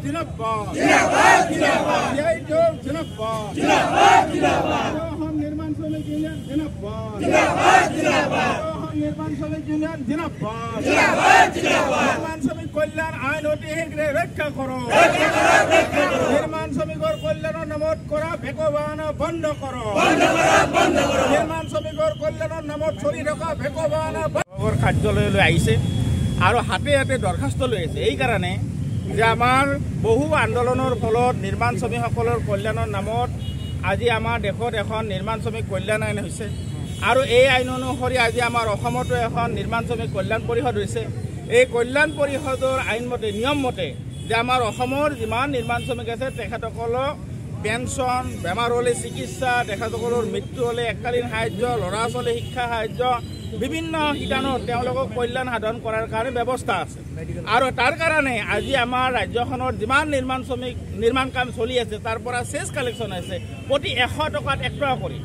জিন্দাবাদ নিৰ্মাণ শ্ৰমিক ইউনিয়ন জিন্দাবাদ নিৰ্মাণ শ্ৰমিক ইউনিয়ন জিন্দাবাদ নিৰ্মাণ শ্ৰমিক কল্যাণ আইন অতি শীঘ্ৰে ৰক্ষা কৰো নিৰ্মাণ শ্ৰমিকৰ কল্যাণৰ নামত কৰা ভেকবান বন্ধ কৰো নিৰ্মাণ শ্ৰমিকৰ কল্যাণৰ নামত চলি থকা ভেকবান কাৰ্যালয়লৈ আহিছে আৰু হাতে হাতে দৰখাস্ত লৈ আছে। এই কাৰণে যে আমাৰ বহু আন্দোলনৰ ফলত নিৰ্মাণ শ্ৰমিকসকলৰ কল্যাণৰ নামত আজি আমাৰ দেশত এখন নিৰ্মাণ শ্ৰমিক কল্যাণ আইন হৈছে আৰু এই আইন অনুসৰি আজি আমাৰ অসমতো এখন নিৰ্মাণ শ্ৰমিক কল্যাণ পৰিষদ হৈছে। এই কল্যাণ পৰিষদৰ আইনমতে নিয়ম মতে যে আমাৰ অসমৰ যিমান নিৰ্মাণ শ্ৰমিক আছে তেখেতসকলক পেঞ্চন, বেমাৰ হ'লে চিকিৎসা, তেখেতসকলৰ মৃত্যু হ'লে এককালীন সাহায্য, ল'ৰা ছোৱালী শিক্ষা সাহায্য, বিভিন্ন শিতানত তেওঁলোকক কল্যাণ সাধন কৰাৰ কাৰণে ব্যৱস্থা আছে। আৰু তাৰ কাৰণে আজি আমাৰ ৰাজ্যখনৰ যিমান নিৰ্মাণ শ্ৰমিক নিৰ্মাণ কাম চলি আছে তাৰ পৰা চেছ কালেকশ্যন আছে প্ৰতি 100 টকাত 1 টকা কৰি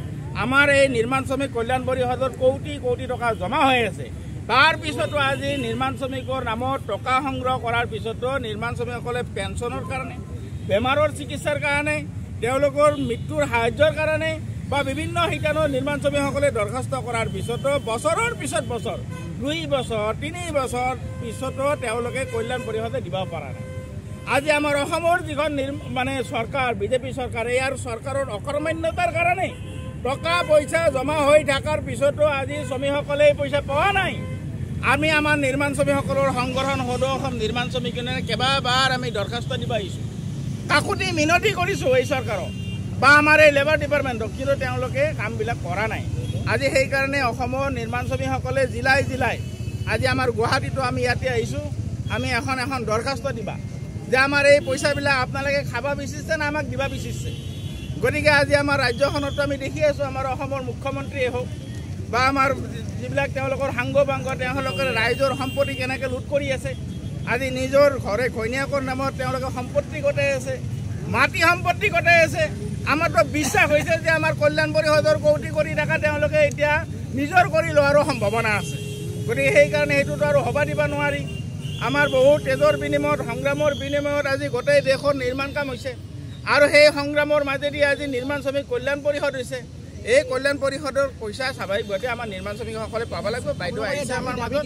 আমাৰ এই নিৰ্মাণ শ্ৰমিক কল্যাণ পৰিষদত কোটি কোটি টকা জমা হৈ আছে। তাৰ পিছতো আজি নিৰ্মাণ শ্ৰমিকৰ নামত টকা সংগ্ৰহ কৰাৰ পিছতো নিৰ্মাণ শ্ৰমিকসকলে পেঞ্চনৰ কাৰণে, বেমাৰৰ চিকিৎসাৰ কাৰণে, তেওঁলোকৰ মৃত্যুৰ সাহায্যৰ কাৰণে বা বিভিন্ন শিতানত নিৰ্মাণ শ্ৰমিকসকলে দৰখাস্ত কৰাৰ পিছতো বছৰৰ পিছত বছৰ 2 বছৰ 3 বছৰ পিছতো তেওঁলোকে কল্যাণ পৰিষদে দিব পৰা নাই। আজি আমাৰ অসমৰ যিখন মানে চৰকাৰ বিজেপি চৰকাৰ ইয়াৰ চৰকাৰৰ অকৰ্মণ্যতাৰ কাৰণে টকা পইচা জমা হৈ থকাৰ পিছতো আজি শ্ৰমিকসকলে এই পইচা পোৱা নাই। আমি আমাৰ নিৰ্মাণ শ্ৰমিকসকলৰ সংগঠন সদৌ অসম নিৰ্মাণ শ্ৰমিক ইউনিয়নে কেইবাবাৰ আমি দৰখাস্ত দিব আহিছোঁ, কাকুতি মিনতি কৰিছোঁ এই চৰকাৰক বা আমাৰ এই লেবাৰ ডিপাৰ্টমেণ্টক, কিন্তু তেওঁলোকে কামবিলাক কৰা নাই। আজি সেইকাৰণে অসমৰ নিৰ্মাণ শ্ৰমিকসকলে জিলাই জিলাই আজি আমাৰ গুৱাহাটীতো আমি ইয়াতে আহিছোঁ, আমি এখন দৰখাস্ত দিবা যে আমাৰ এই পইচাবিলাক আপোনালোকে খাব বিচাৰিছে না আমাক দিব বিচাৰিছে। গতিকে আজি আমাৰ ৰাজ্যখনতো আমি দেখি আছোঁ আমাৰ অসমৰ মুখ্যমন্ত্ৰীয়ে হওক বা আমাৰ যিবিলাক তেওঁলোকৰ সাংগ বাংগ তেওঁলোকে ৰাইজৰ সম্পত্তি কেনেকৈ লুট কৰি আছে। আজি নিজৰ ঘৰে ঘৈণীয়েকৰ নামত তেওঁলোকে সম্পত্তি গতাই আছে, মাটি সম্পত্তি গতাই আছে। আমাৰতো বিশ্বাস হৈছে যে আমাৰ কল্যাণ পৰিষদৰ কৌটি কৰি থকা তেওঁলোকে এতিয়া নিজৰ কৰি লোৱাৰো সম্ভাৱনা আছে। গতিকে সেইকাৰণে সেইটোতো আৰু হ'ব দিব নোৱাৰি। আমাৰ বহুত তেজৰ বিনিময়ত সংগ্ৰামৰ বিনিময়ত আজি গোটেই দেশৰ নিৰ্মাণ কাম হৈছে আৰু সেই সংগ্ৰামৰ মাজেদি আজি নিৰ্মাণ শ্ৰমিক কল্যাণ পৰিষদ হৈছে। এই কল্যাণ পৰিষদৰ পইচা স্বাভাৱিকভাৱে আমাৰ নিৰ্মাণ শ্ৰমিকসকলে পাব লাগিব। বাইদেউ আহিছে আমাৰ মাজত।